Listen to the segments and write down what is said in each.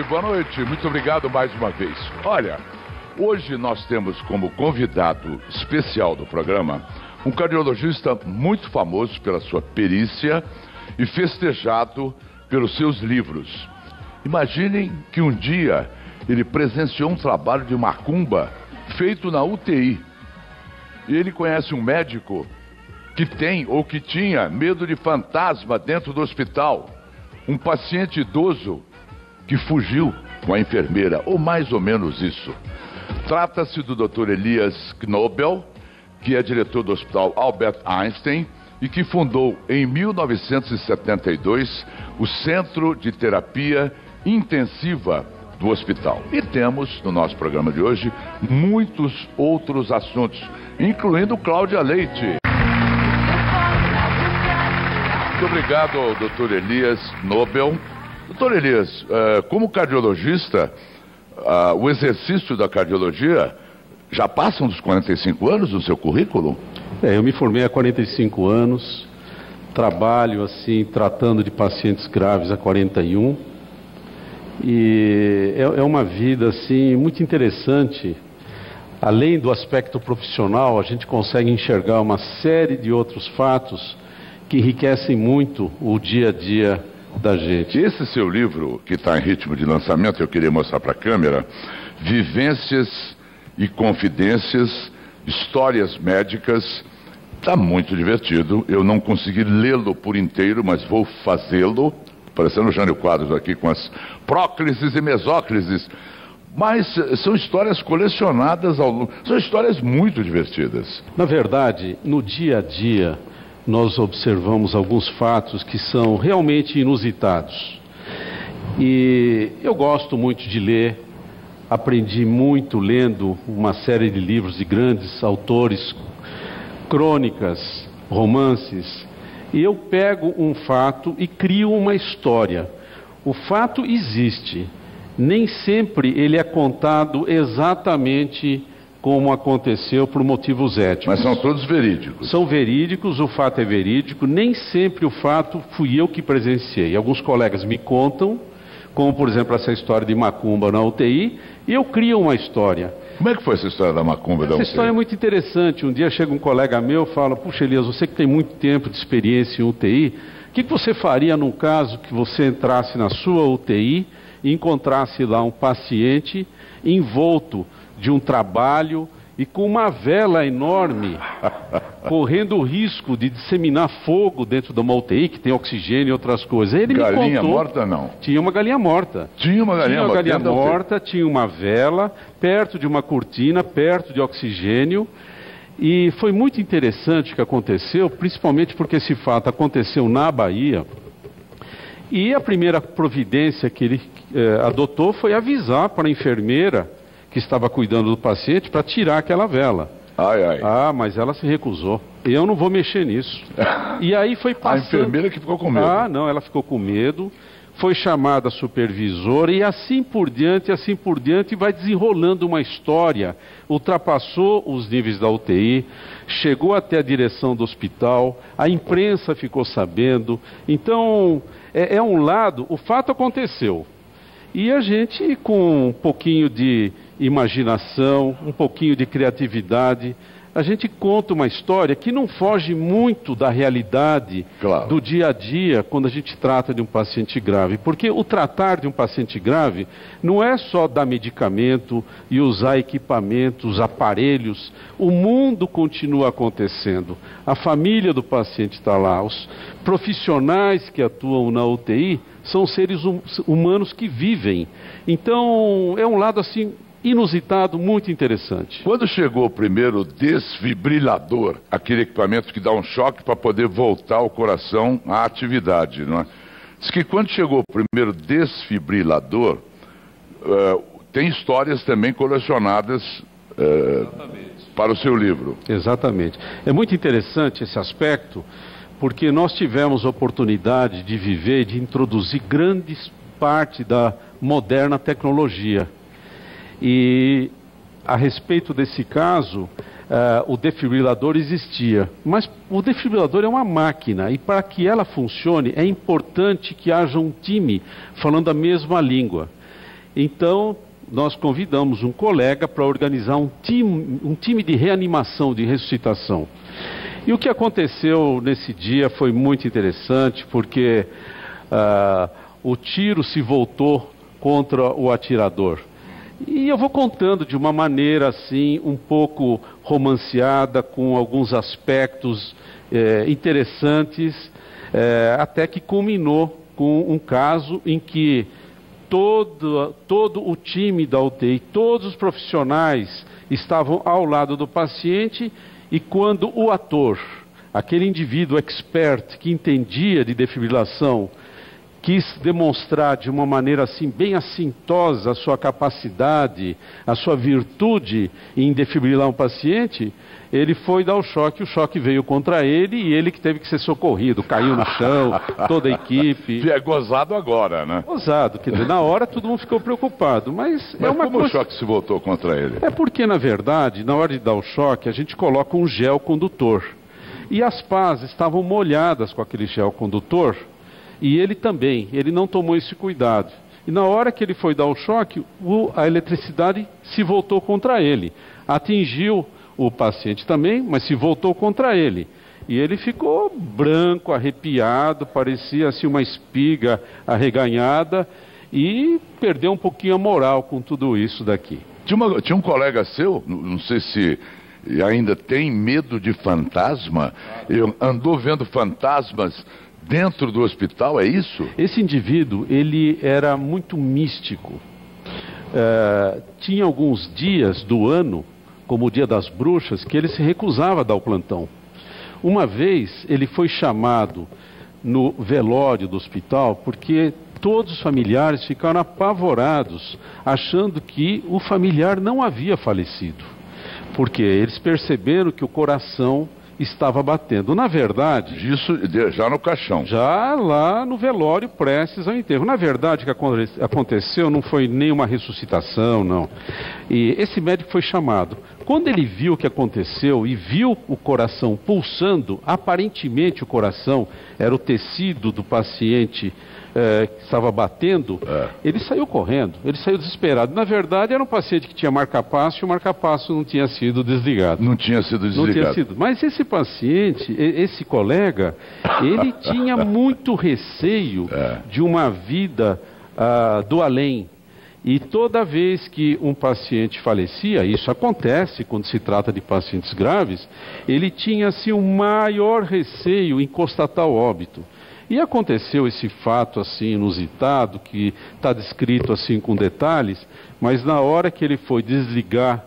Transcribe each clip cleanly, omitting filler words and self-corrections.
boa noite. Muito obrigado mais uma vez. Olha, hoje nós temos como convidado especial do programa um cardiologista muito famoso pela sua perícia e festejado pelos seus livros. Imaginem que um dia ele presenciou um trabalho de macumba feito na UTI. E ele conhece um médico que tem ou que tinha medo de fantasma dentro do hospital. Um paciente idoso que fugiu com a enfermeira, ou mais ou menos isso. Trata-se do Dr. Elias Knobel, que é diretor do Hospital Albert Einstein e que fundou em 1972 o Centro de Terapia Intensiva do hospital. E temos no nosso programa de hoje muitos outros assuntos, incluindo Cláudia Leite. Muito obrigado ao Dr. Elias Knobel. Dr. Elias, como cardiologista, o exercício da cardiologia já passam dos 45 anos no seu currículo? Eu me formei há 45 anos, trabalho assim, tratando de pacientes graves há 41, e é uma vida assim, muito interessante. Além do aspecto profissional, a gente consegue enxergar uma série de outros fatos que enriquecem muito o dia a dia da gente. Esse seu livro, que está em ritmo de lançamento, eu queria mostrar para a câmera, Vivências e Confidências, Histórias Médicas, está muito divertido. Eu não consegui lê-lo por inteiro, mas vou fazê-lo, parecendo o Jânio Quadros aqui com as próclises e mesóclises. Mas são histórias colecionadas ao longo, são histórias muito divertidas. Na verdade, no dia a dia, nós observamos alguns fatos que são realmente inusitados. E eu gosto muito de ler, aprendi muito lendo uma série de livros de grandes autores, crônicas, romances, e eu pego um fato e crio uma história. O fato existe, nem sempre ele é contado exatamente como aconteceu por motivos éticos. Mas são todos verídicos. São verídicos, o fato é verídico, nem sempre o fato fui eu que presenciei. Alguns colegas me contam, como por exemplo essa história de macumba na UTI, e eu crio uma história. Como é que foi essa história da macumba da UTI? Essa história é muito interessante. Um dia chega um colega meu e fala: puxa, Elias, você que tem muito tempo de experiência em UTI, o que você faria num caso que você entrasse na sua UTI e encontrasse lá um paciente envolto de um trabalho e com uma vela enorme, correndo o risco de disseminar fogo dentro de uma UTI, que tem oxigênio e outras coisas? Ele galinha me contou, morta, não? Tinha uma galinha morta. Tinha uma galinha morta? Tinha uma galinha morta, tinha uma vela, perto de uma cortina, perto de oxigênio. E foi muito interessante o que aconteceu, principalmente porque esse fato aconteceu na Bahia. E a primeira providência que ele adotou foi avisar para a enfermeira que estava cuidando do paciente para tirar aquela vela. Ah, mas ela se recusou. Eu não vou mexer nisso. E aí foi passando... A enfermeira que ficou com medo. Ah, não, ela ficou com medo. Foi chamada a supervisora e assim por diante, vai desenrolando uma história. Ultrapassou os níveis da UTI, chegou até a direção do hospital, a imprensa ficou sabendo. Então, é um lado, o fato aconteceu. E a gente, com um pouquinho de imaginação, um pouquinho de criatividade, a gente conta uma história que não foge muito da realidade, claro, do dia a dia quando a gente trata de um paciente grave. Porque o tratar de um paciente grave não é só dar medicamento e usar equipamentos, aparelhos. O mundo continua acontecendo. A família do paciente está lá. Os profissionais que atuam na UTI são seres humanos que vivem. Então, é um lado assim inusitado, muito interessante. Quando chegou o primeiro desfibrilador, aquele equipamento que dá um choque para poder voltar o coração à atividade, não é? Diz que quando chegou o primeiro desfibrilador, tem histórias também colecionadas para o seu livro. Exatamente. É muito interessante esse aspecto, porque nós tivemos oportunidade de viver, de introduzir grandes parte da moderna tecnologia. E a respeito desse caso, o desfibrilador existia. Mas o desfibrilador é uma máquina, e para que ela funcione é importante que haja um time falando a mesma língua. Então, nós convidamos um colega para organizar um time de reanimação, de ressuscitação. E o que aconteceu nesse dia foi muito interessante, porque o tiro se voltou contra o atirador. E eu vou contando de uma maneira assim, um pouco romanceada, com alguns aspectos interessantes, até que culminou com um caso em que todo o time da UTI, todos os profissionais estavam ao lado do paciente, e quando o ator, aquele indivíduo expert que entendia de defibrilação, quis demonstrar de uma maneira assim bem assintosa a sua capacidade, a sua virtude em defibrilar um paciente, ele foi dar o choque veio contra ele e ele que teve que ser socorrido, caiu no chão, toda a equipe. É gozado agora, né? Gozado, quer dizer, na hora todo mundo ficou preocupado, mas é uma como coisa... o choque se voltou contra ele? É porque, na verdade, na hora de dar o choque, a gente coloca um gel condutor. E as pás estavam molhadas com aquele gel condutor, e ele também, ele não tomou esse cuidado. E na hora que ele foi dar o choque, a eletricidade se voltou contra ele. Atingiu o paciente também, mas se voltou contra ele. E ele ficou branco, arrepiado, parecia assim uma espiga arreganhada, e perdeu um pouquinho a moral com tudo isso daqui. Tinha um colega seu, não sei se ainda tem, medo de fantasma, andou vendo fantasmas dentro do hospital, é isso? Esse indivíduo, ele era muito místico. Tinha alguns dias do ano, como o Dia das Bruxas, que ele se recusava a dar o plantão. Uma vez, ele foi chamado no velório do hospital, porque todos os familiares ficaram apavorados, achando que o familiar não havia falecido. Porque eles perceberam que o coração estava batendo. Na verdade... Isso já no caixão. Já lá no velório, prestes ao enterro. Na verdade, o que aconteceu não foi nenhuma ressuscitação, não. E esse médico foi chamado. Quando ele viu o que aconteceu e viu o coração pulsando, aparentemente o coração era o tecido do paciente que estava batendo, ele saiu correndo, ele saiu desesperado. Na verdade, era um paciente que tinha marca-passo e o marca-passo não tinha sido desligado. Não tinha sido desligado. Não tinha sido. Mas esse paciente, esse colega, ele tinha muito receio de uma vida do além. E toda vez que um paciente falecia, isso acontece quando se trata de pacientes graves, ele tinha assim um maior receio em constatar o óbito. E aconteceu esse fato assim inusitado, que está descrito assim com detalhes, mas na hora que ele foi desligar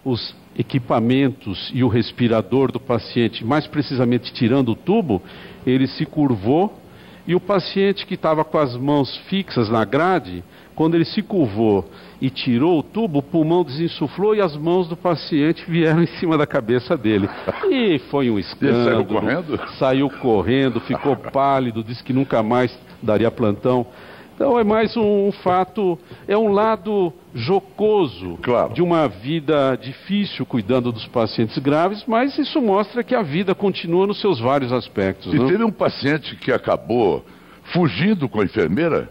os equipamentos e o respirador do paciente, mais precisamente tirando o tubo, ele se curvou e o paciente que estava com as mãos fixas na grade, quando ele se curvou e tirou o tubo, o pulmão desinsuflou e as mãos do paciente vieram em cima da cabeça dele. E foi um escândalo. Ele saiu correndo? Saiu correndo, ficou pálido, disse que nunca mais daria plantão. Então é mais um fato, é um lado jocoso de uma vida difícil cuidando dos pacientes graves, mas isso mostra que a vida continua nos seus vários aspectos. E teve um paciente que acabou fugindo com a enfermeira?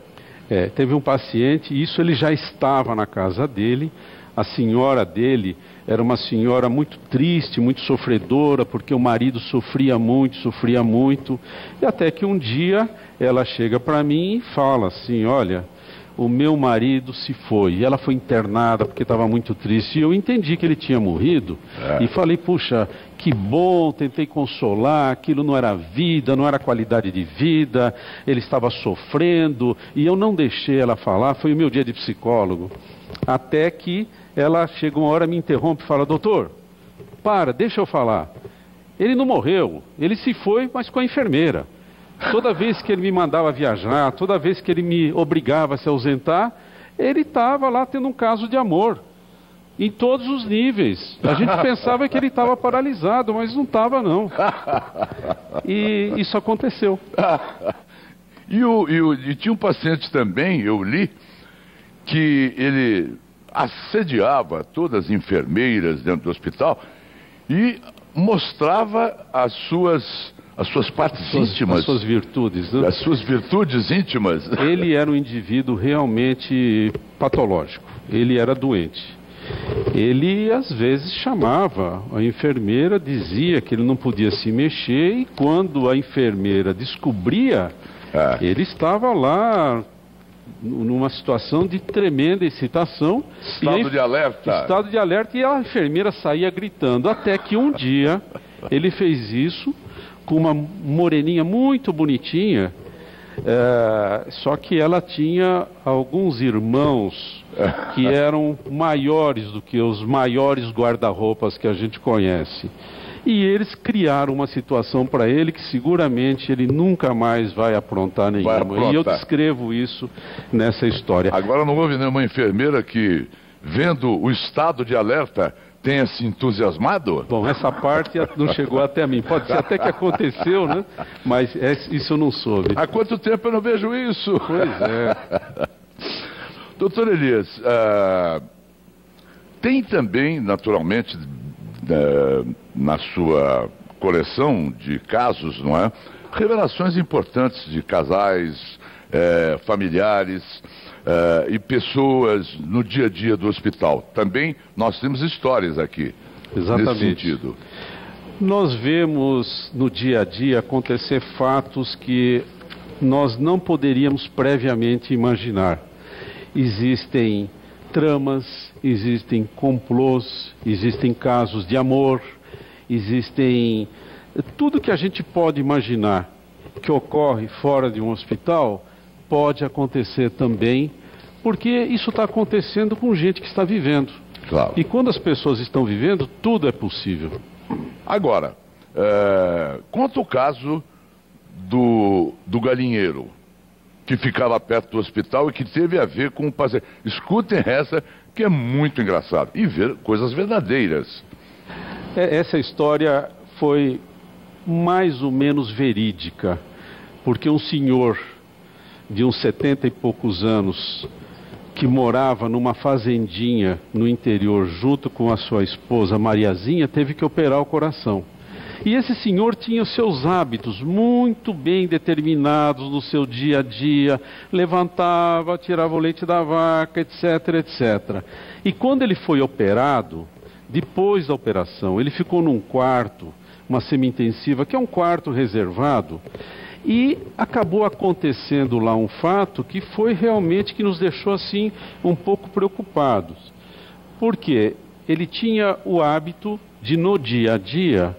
Teve um paciente, isso ele já estava na casa dele, a senhora dele era uma senhora muito triste, muito sofredora, porque o marido sofria muito, e até que um dia ela chega para mim e fala assim, olha, o meu marido se foi, e ela foi internada porque estava muito triste, e eu entendi que ele tinha morrido, e falei, puxa, que bom, tentei consolar, aquilo não era vida, não era qualidade de vida, ele estava sofrendo, e eu não deixei ela falar, foi o meu dia de psicólogo, até que ela chega uma hora, me interrompe e fala, doutor, deixa eu falar, ele não morreu, ele se foi, mas com a enfermeira. Toda vez que ele me mandava viajar, toda vez que ele me obrigava a se ausentar, ele estava lá tendo um caso de amor, em todos os níveis. A gente pensava que ele estava paralisado, mas não estava não. E isso aconteceu. E tinha um paciente também, eu li, que ele assediava todas as enfermeiras dentro do hospital, e mostrava as suas partes íntimas. As suas virtudes, né? As suas virtudes íntimas. Ele era um indivíduo realmente patológico. Ele era doente. Ele, às vezes, chamava a enfermeira, dizia que ele não podia se mexer, e quando a enfermeira descobria, ele estava lá numa situação de tremenda excitação. Estado de alerta. Estado de alerta, e a enfermeira saía gritando, até que um dia ele fez isso com uma moreninha muito bonitinha, só que ela tinha alguns irmãos que eram maiores do que os maiores guarda-roupas que a gente conhece. E eles criaram uma situação para ele que seguramente ele nunca mais vai aprontar nenhuma. E eu descrevo isso nessa história. Agora não houve nenhuma enfermeira que, vendo o estado de alerta, tenha se entusiasmado? Bom, essa parte não chegou até mim. Pode ser até que aconteceu, né? Mas isso eu não soube. Há quanto tempo eu não vejo isso? Pois é. Doutor Elias, tem também, naturalmente, na sua coleção de casos, não é? Revelações importantes de casais, familiares e pessoas no dia a dia do hospital. Também nós temos histórias aqui. Exatamente. Nesse sentido. Nós vemos no dia a dia acontecer fatos que nós não poderíamos previamente imaginar. Existem tramas, existem complôs, existem casos de amor, existem tudo que a gente pode imaginar que ocorre fora de um hospital pode acontecer também, porque isso está acontecendo com gente que está vivendo. Claro. E quando as pessoas estão vivendo, tudo é possível. Agora, conta o caso do galinheiro que ficava perto do hospital e que teve a ver com o paciente. Escutem essa, que é muito engraçado. E ver coisas verdadeiras. Essa história foi mais ou menos verídica, porque um senhor de uns 70 e poucos anos, que morava numa fazendinha no interior junto com a sua esposa Mariazinha, teve que operar o coração. E esse senhor tinha os seus hábitos muito bem determinados no seu dia a dia, levantava, tirava o leite da vaca, etc, etc. E quando ele foi operado, depois da operação, ele ficou num quarto, uma semi-intensiva, que é um quarto reservado, e acabou acontecendo lá um fato que foi realmente que nos deixou assim um pouco preocupados. Porque ele tinha o hábito de, no dia a dia,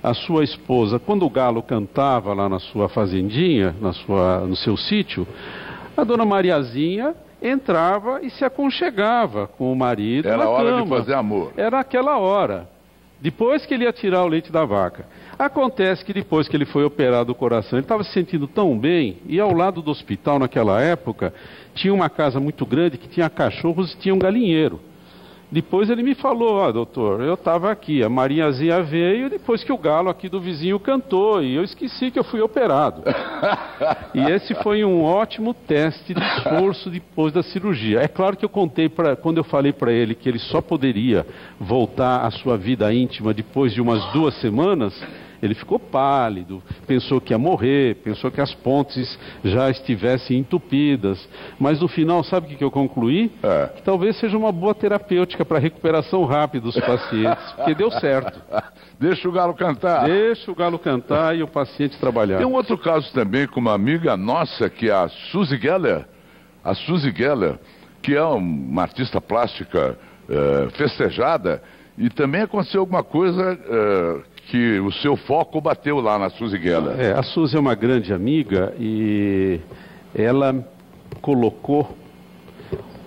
a sua esposa, quando o galo cantava lá na sua fazendinha, no seu sítio, a dona Mariazinha entrava e se aconchegava com o marido na cama. Era a hora de fazer amor. Era aquela hora. Depois que ele ia tirar o leite da vaca. Acontece que depois que ele foi operado do coração, ele estava se sentindo tão bem, e ao lado do hospital naquela época, tinha uma casa muito grande que tinha cachorros e tinha um galinheiro. Depois ele me falou, doutor, eu estava aqui, a Mariazinha veio depois que o galo aqui do vizinho cantou, e eu esqueci que eu fui operado. E esse foi um ótimo teste de esforço depois da cirurgia. É claro que eu contei, quando eu falei para ele que ele só poderia voltar à sua vida íntima depois de umas 2 semanas, ele ficou pálido, pensou que ia morrer, pensou que as pontes já estivessem entupidas. Mas no final, sabe o que eu concluí? Que talvez seja uma boa terapêutica para recuperação rápida dos pacientes, porque deu certo. Deixa o galo cantar. Deixa o galo cantar e o paciente trabalhar. Tem um outro caso também com uma amiga nossa, que é a Suzy Geller. A Suzy Geller, que é uma artista plástica festejada, e também aconteceu alguma coisa... que o seu foco bateu lá na Suzy Geller. A Suzy é uma grande amiga e ela colocou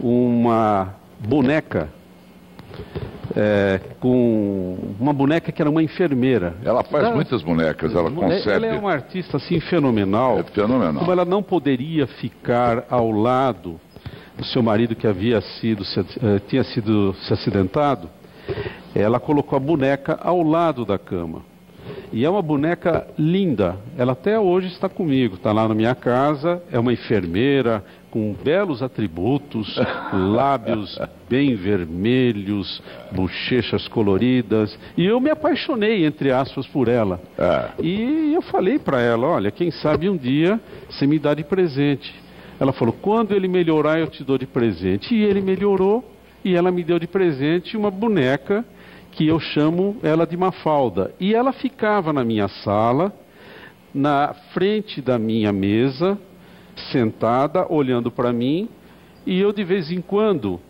uma boneca, com uma boneca que era uma enfermeira. Ela faz muitas bonecas, ela concebe. Ela é uma artista assim fenomenal. É fenomenal. Como ela não poderia ficar ao lado do seu marido que tinha sido se acidentado, ela colocou a boneca ao lado da cama. E é uma boneca linda, ela até hoje está comigo, está lá na minha casa, é uma enfermeira com belos atributos, lábios bem vermelhos, bochechas coloridas, e eu me apaixonei, entre aspas, por ela. E eu falei para ela, olha, quem sabe um dia você me dá de presente. Ela falou, quando ele melhorar eu te dou de presente. E ele melhorou, e ela me deu de presente uma boneca que eu chamo ela de Mafalda. E ela ficava na minha sala, na frente da minha mesa, sentada, olhando para mim, e eu de vez em quando,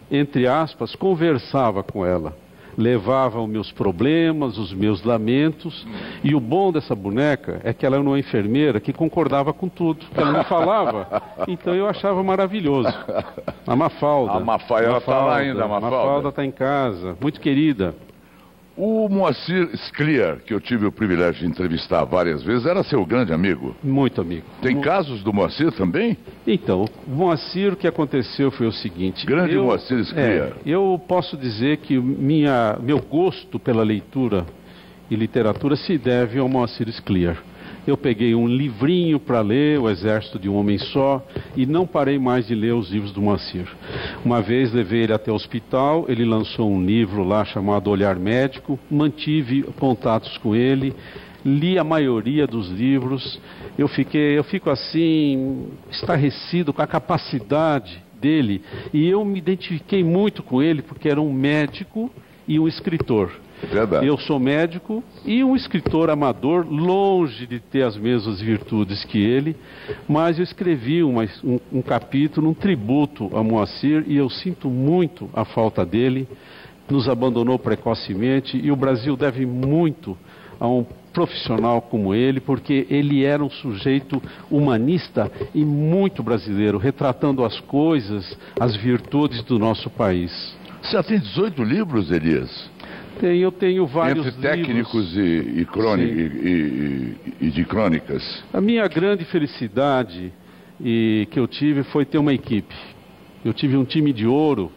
entre aspas, conversava com ela. Levava os meus problemas, os meus lamentos, e o bom dessa boneca é que ela era uma enfermeira que concordava com tudo. Ela não falava, então eu achava maravilhoso. A Mafalda. A Mafalda, ela está lá ainda, a Mafalda. Mafalda está em casa, muito querida. O Moacir Scliar, que eu tive o privilégio de entrevistar várias vezes, era seu grande amigo? Muito amigo. Tem casos do Moacir também? Então, o Moacir, o que aconteceu foi o seguinte... Grande Moacir Scliar. Eu posso dizer que meu gosto pela leitura e literatura se deve ao Moacir Scliar. Eu peguei um livrinho para ler, O Exército de um Homem Só, e não parei mais de ler os livros do Moacir. Uma vez levei ele até o hospital, ele lançou um livro lá chamado Olhar Médico, mantive contatos com ele, li a maioria dos livros, eu fico assim, estarrecido com a capacidade dele, e eu me identifiquei muito com ele, porque era um médico e um escritor. Verdade. Eu sou médico e um escritor amador, longe de ter as mesmas virtudes que ele, mas eu escrevi um capítulo, um tributo a Moacir, e eu sinto muito a falta dele. Nos abandonou precocemente, e o Brasil deve muito a um profissional como ele, porque ele era um sujeito humanista e muito brasileiro, retratando as coisas, as virtudes do nosso país. Você já tem 18 livros, Elias? Eu tenho vários livros. Entre técnicos e de crônicas. A minha grande felicidade que eu tive foi ter uma equipe. Eu tive um time de ouro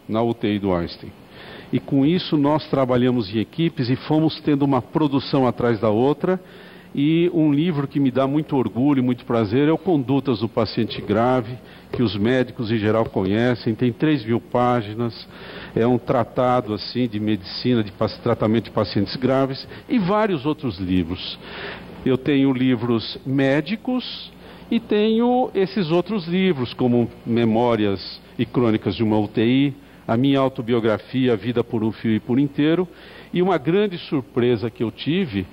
na UTI do Einstein. E com isso nós trabalhamos em equipes e fomos tendo uma produção atrás da outra. E um livro que me dá muito orgulho e muito prazer é o Condutas do Paciente Grave, que os médicos em geral conhecem, tem 3.000 páginas, é um tratado assim de medicina, de tratamento de pacientes graves, e vários outros livros. Eu tenho livros médicos e tenho esses outros livros, como Memórias e Crônicas de uma UTI, a minha autobiografia, Vida por um Fio e por Inteiro, e uma grande surpresa que eu tive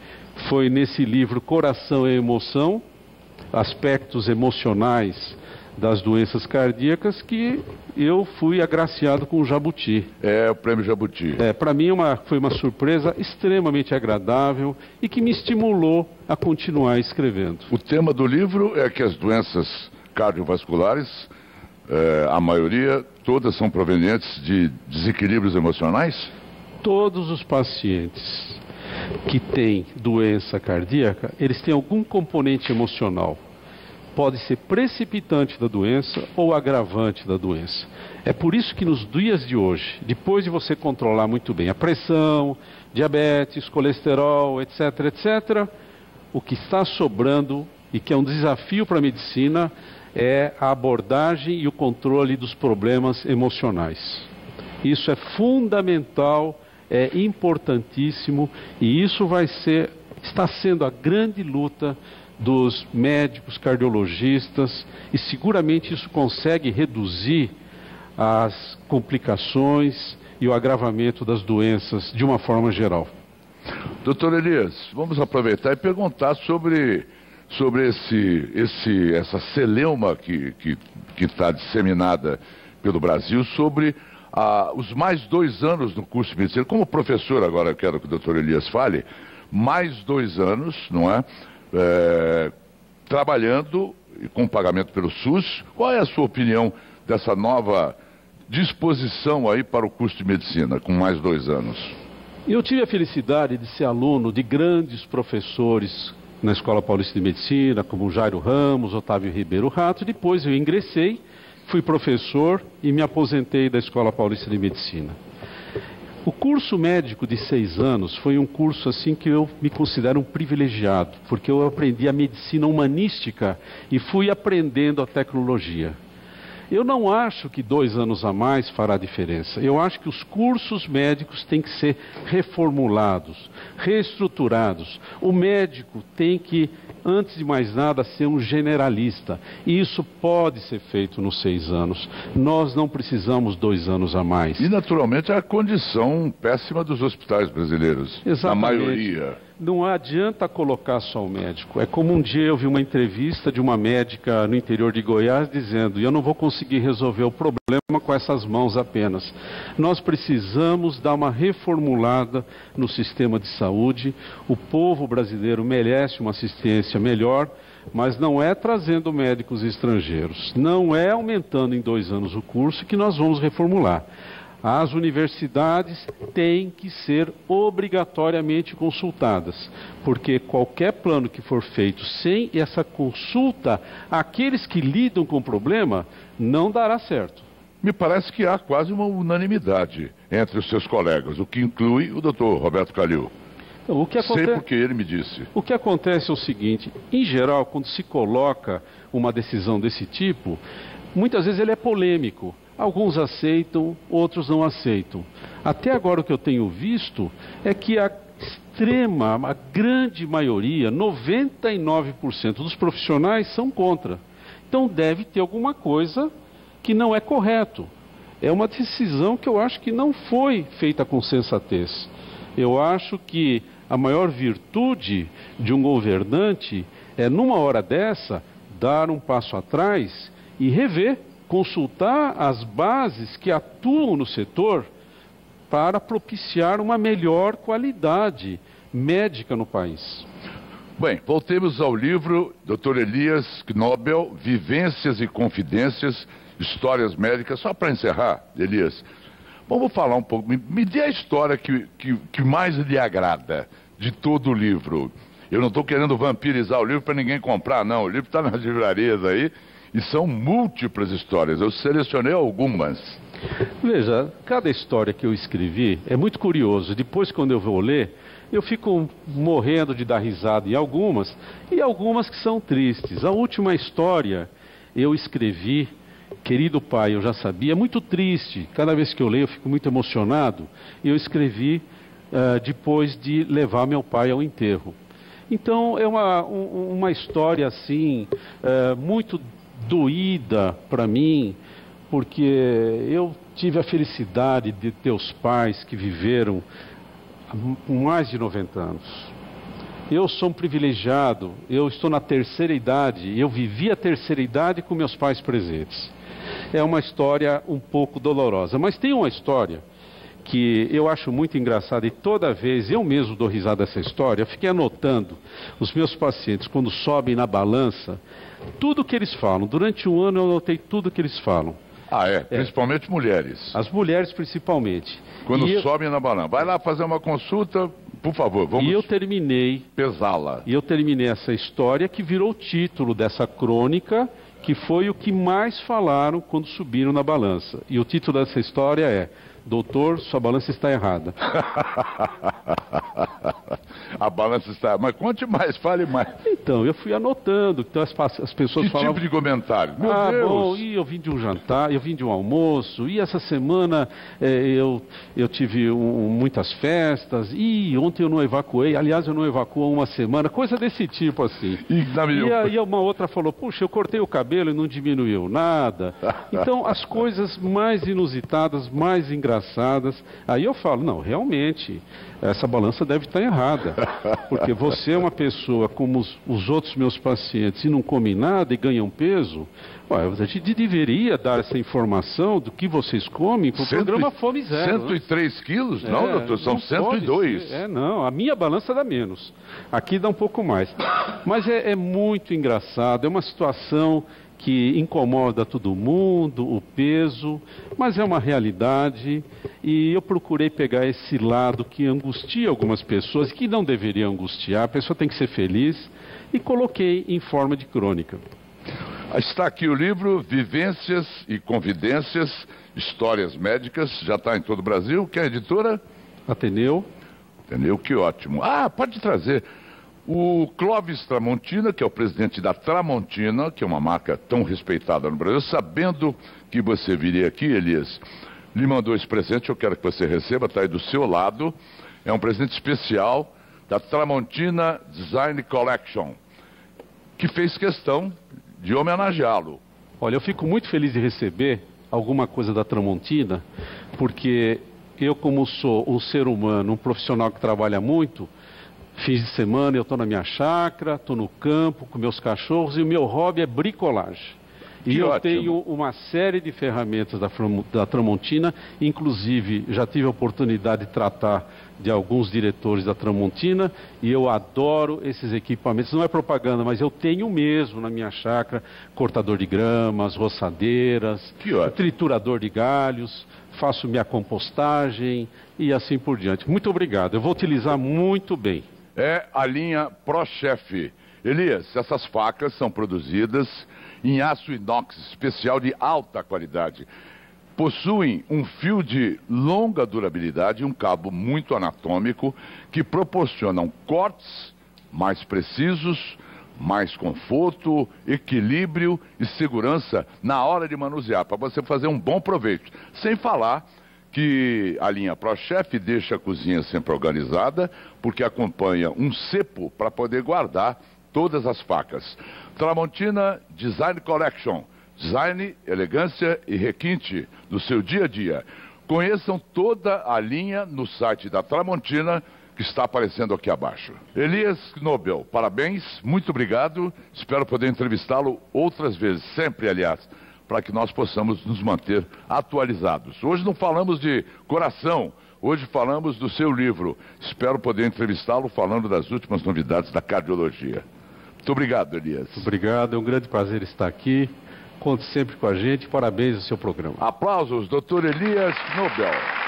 foi nesse livro Coração e Emoção, Aspectos Emocionais das Doenças Cardíacas, que eu fui agraciado com o Jabuti. O prêmio Jabuti. Para mim foi uma surpresa extremamente agradável e que me estimulou a continuar escrevendo. O tema do livro é que as doenças cardiovasculares, a maioria, todas são provenientes de desequilíbrios emocionais? Todos os pacientes que têm doença cardíaca, eles têm algum componente emocional. Pode ser precipitante da doença ou agravante da doença. É por isso que nos dias de hoje, depois de você controlar muito bem a pressão, diabetes, colesterol, etc., etc., o que está sobrando e que é um desafio para a medicina é a abordagem e o controle dos problemas emocionais. Isso é fundamental, é importantíssimo, e isso está sendo a grande luta dos médicos cardiologistas, e seguramente isso consegue reduzir as complicações e o agravamento das doenças de uma forma geral. Doutor Elias, vamos aproveitar e perguntar sobre essa celeuma que está disseminada pelo Brasil, sobre os mais 2 anos no curso de medicina. Como professor, agora eu quero que o doutor Elias fale, mais 2 anos, não é? Trabalhando com pagamento pelo SUS. Qual é a sua opinião dessa nova disposição aí para o curso de medicina, com mais 2 anos? Eu tive a felicidade de ser aluno de grandes professores na Escola Paulista de Medicina, como Jairo Ramos, Otávio Ribeiro Rato. Depois eu ingressei, fui professor e me aposentei da Escola Paulista de Medicina. O curso médico de 6 anos foi um curso assim que eu me considero um privilegiado, porque eu aprendi a medicina humanística e fui aprendendo a tecnologia. Eu não acho que 2 anos a mais fará diferença. Eu acho que os cursos médicos têm que ser reformulados, reestruturados. O médico tem que, antes de mais nada, ser um generalista. E isso pode ser feito nos 6 anos. Nós não precisamos 2 anos a mais. E, naturalmente, a condição péssima dos hospitais brasileiros. Exatamente. Na maioria. Não adianta colocar só o médico. É como um dia eu vi uma entrevista de uma médica no interior de Goiás dizendo: eu não vou conseguir resolver o problema com essas mãos apenas. Nós precisamos dar uma reformulada no sistema de saúde. O povo brasileiro merece uma assistência melhor, mas não é trazendo médicos estrangeiros, não é aumentando em 2 anos o curso que nós vamos reformular. As universidades têm que ser obrigatoriamente consultadas, porque qualquer plano que for feito sem essa consulta àqueles que lidam com o problema, não dará certo. Me parece que há quase uma unanimidade entre os seus colegas, o que inclui o Dr. Roberto Calil. Sei porque ele me disse. O que acontece é o seguinte: em geral, quando se coloca uma decisão desse tipo, muitas vezes ele é polêmico. Alguns aceitam, outros não aceitam. Até agora o que eu tenho visto é que a grande maioria, 99% dos profissionais são contra. Então deve ter alguma coisa que não é correto. É uma decisão que eu acho que não foi feita com sensatez. Eu acho que a maior virtude de um governante é, numa hora dessa, dar um passo atrás e rever, consultar as bases que atuam no setor para propiciar uma melhor qualidade médica no país. Bem, voltemos ao livro Dr. Elias Knobel, Vivências e Confidências, Histórias Médicas. Só para encerrar, Elias, vamos falar um pouco, me dê a história que mais lhe agrada de todo o livro. Eu não estou querendo vampirizar o livro para ninguém comprar, não. O livro está nas livrarias aí. E são múltiplas histórias, eu selecionei algumas. Veja, cada história que eu escrevi é muito curioso. Depois, quando eu vou ler, eu fico morrendo de dar risada em algumas, e algumas que são tristes. A última história eu escrevi, Querido Pai, eu já sabia, é muito triste. Cada vez que eu leio eu fico muito emocionado. Eu escrevi depois de levar meu pai ao enterro. Então é uma história assim, muito doída para mim, porque eu tive a felicidade de ter os pais que viveram mais de 90 anos. Eu sou um privilegiado, eu estou na terceira idade, eu vivi a terceira idade com meus pais presentes. É uma história um pouco dolorosa, mas tem uma história que eu acho muito engraçada e toda vez eu mesmo dou risada dessa história. Eu fiquei anotando os meus pacientes quando sobem na balança, tudo que eles falam. Durante um ano eu anotei tudo que eles falam. Principalmente mulheres. As mulheres principalmente. Quando sobem na balança. Vai lá fazer uma consulta, por favor, vamos pesá-la. E eu terminei essa história que virou o título dessa crônica, que foi o que mais falaram quando subiram na balança. E o título dessa história é: Doutor, sua balança está errada. A balança está... Mas conte mais, fale mais. Então, eu fui anotando. Então as pessoas falavam... Que tipo de comentário? Meu Deus! Bom, e eu vim de um jantar, eu vim de um almoço, e essa semana eu tive muitas festas, e ontem eu não evacuei, aliás, eu não evacuo há uma semana, coisa desse tipo assim. E aí uma outra falou: puxa, eu cortei o cabelo e não diminuiu nada. Então, as coisas mais inusitadas, mais engraçadas. Aí eu falo: não, realmente, essa balança deve estar errada, porque você é uma pessoa como os outros meus pacientes e não come nada e ganha um peso. A gente deveria dar essa informação do que vocês comem para o programa Fome Zero. 103 quilos? Não, doutor, são 102. Não, a minha balança dá menos. Aqui dá um pouco mais. Mas é muito engraçado, é uma situação que incomoda todo mundo, o peso, mas é uma realidade, e eu procurei pegar esse lado que angustia algumas pessoas, que não deveria angustiar, a pessoa tem que ser feliz, e coloquei em forma de crônica. Está aqui o livro Vivências e Confidências, Histórias Médicas, já está em todo o Brasil. Que é a editora? Ateneu. Ateneu, que ótimo. Ah, pode trazer o Clóvis Tramontina, que é o presidente da Tramontina, que é uma marca tão respeitada no Brasil, sabendo que você viria aqui, Elias, lhe mandou esse presente, eu quero que você receba, está aí do seu lado. É um presente especial da Tramontina Design Collection, que fez questão de homenageá-lo. Olha, eu fico muito feliz de receber alguma coisa da Tramontina, porque eu, como sou um ser humano, um profissional que trabalha muito, fins de semana eu estou na minha chácara, estou no campo com meus cachorros e o meu hobby é bricolagem. E eu tenho uma série de ferramentas da Tramontina, inclusive já tive a oportunidade de tratar de alguns diretores da Tramontina e eu adoro esses equipamentos. Não é propaganda, mas eu tenho mesmo na minha chácara cortador de gramas, roçadeiras, triturador de galhos, faço minha compostagem e assim por diante. Muito obrigado, eu vou utilizar muito bem. É a linha ProChef. Elias, essas facas são produzidas em aço inox especial de alta qualidade. Possuem um fio de longa durabilidade e um cabo muito anatômico que proporcionam cortes mais precisos, mais conforto, equilíbrio e segurança na hora de manusear, para você fazer um bom proveito. Sem falar que a linha ProChef deixa a cozinha sempre organizada, porque acompanha um cepo para poder guardar todas as facas. Tramontina Design Collection. Design, elegância e requinte do seu dia a dia. Conheçam toda a linha no site da Tramontina, que está aparecendo aqui abaixo. Elias Knobel, parabéns, muito obrigado. Espero poder entrevistá-lo outras vezes, sempre, aliás, para que nós possamos nos manter atualizados. Hoje não falamos de coração, hoje falamos do seu livro. Espero poder entrevistá-lo falando das últimas novidades da cardiologia. Muito obrigado, Elias. Muito obrigado, é um grande prazer estar aqui. Conte sempre com a gente, parabéns ao seu programa. Aplausos, Dr. Elias Knobel.